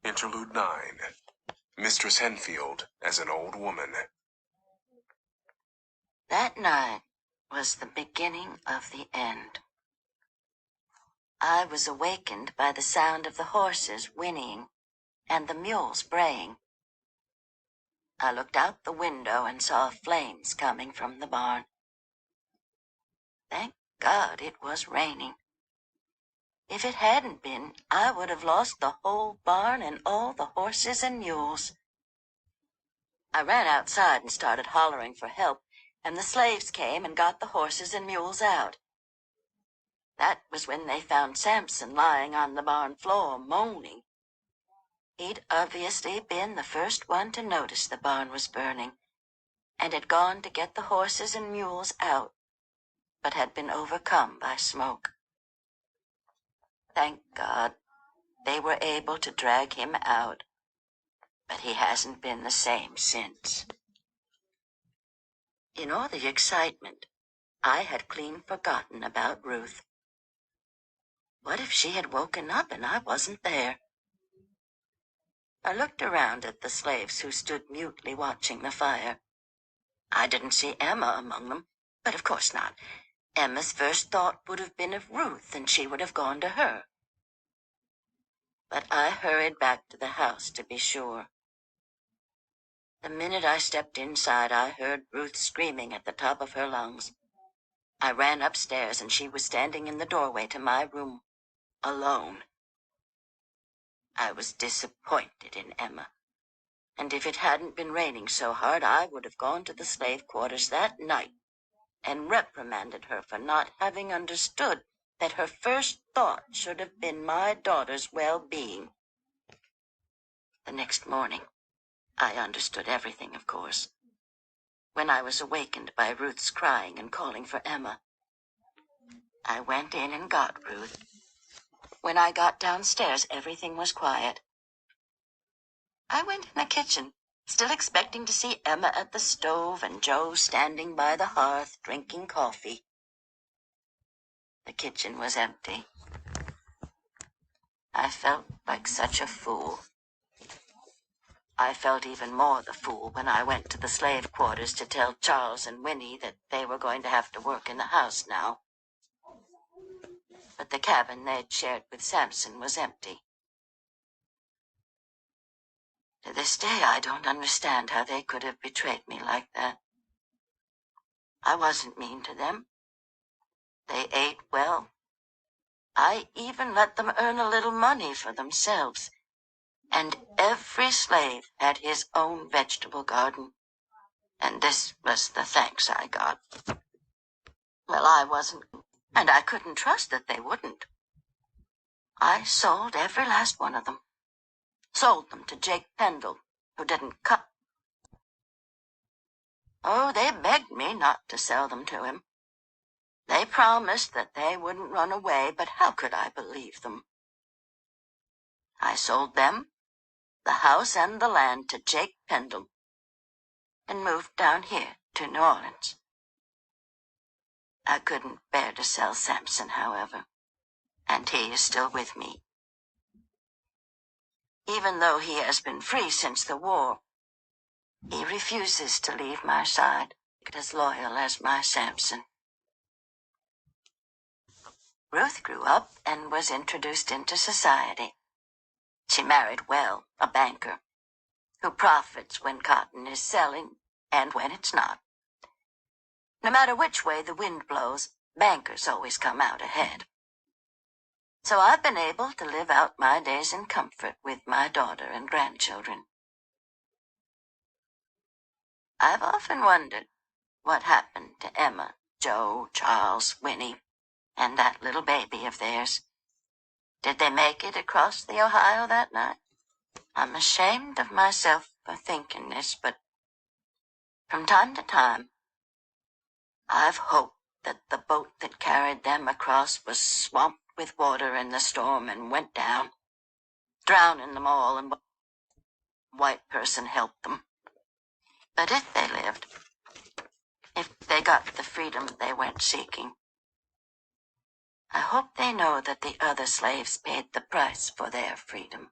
Interlude 9. Mistress Henfield as an old woman. That night was the beginning of the end. I was awakened by the sound of the horses whinnying and the mules braying. I looked out the window and saw flames coming from the barn. Thank God it was raining. If it hadn't been, I would have lost the whole barn and all the horses and mules. I ran outside and started hollering for help, and the slaves came and got the horses and mules out. That was when they found Samson lying on the barn floor, moaning. He'd obviously been the first one to notice the barn was burning, and had gone to get the horses and mules out, but had been overcome by smoke. Thank God, they were able to drag him out, but he hasn't been the same since. In all the excitement, I had clean forgotten about Ruth. What if she had woken up and I wasn't there? I looked around at the slaves who stood mutely watching the fire. I didn't see Emma among them, but of course not. Emma's first thought would have been of Ruth, and she would have gone to her. But I hurried back to the house to be sure. The minute I stepped inside, I heard Ruth screaming at the top of her lungs. I ran upstairs, and she was standing in the doorway to my room, alone. I was disappointed in Emma, and if it hadn't been raining so hard, I would have gone to the slave quarters that night and reprimanded her for not having understood that her first thought should have been my daughter's well-being. The next morning, I understood everything, of course. When I was awakened by Ruth's crying and calling for Emma, I went in and got Ruth. When I got downstairs, everything was quiet. I went in the kitchen, still expecting to see Emma at the stove and Joe standing by the hearth drinking coffee. The kitchen was empty. I felt like such a fool. I felt even more the fool when I went to the slave quarters to tell Charles and Winnie that they were going to have to work in the house now. But the cabin they'd shared with Samson was empty. To this day, I don't understand how they could have betrayed me like that. I wasn't mean to them. They ate well. I even let them earn a little money for themselves. And every slave had his own vegetable garden. And this was the thanks I got. Well, I wasn't, and I couldn't trust that they wouldn't. I sold every last one of them. Sold them to Jake Pendle, who didn't cut. Oh, they begged me not to sell them to him. They promised that they wouldn't run away, but how could I believe them? I sold them, the house and the land, to Jake Pendle, and moved down here to New Orleans. I couldn't bear to sell Samson, however, and he is still with me. Even though he has been free since the war, he refuses to leave my side, as loyal as my Samson. Ruth grew up and was introduced into society. She married well, a banker, who profits when cotton is selling and when it's not. No matter which way the wind blows, bankers always come out ahead. So I've been able to live out my days in comfort with my daughter and grandchildren. I've often wondered what happened to Emma, Joe, Charles, Winnie, and that little baby of theirs. Did they make it across the Ohio that night? I'm ashamed of myself for thinking this, but from time to time, I've hoped that the boat that carried them across was swamped with water in the storm and went down, drowning them all, and a white person helped them. But if they lived, if they got the freedom they went seeking, I hope they know that the other slaves paid the price for their freedom.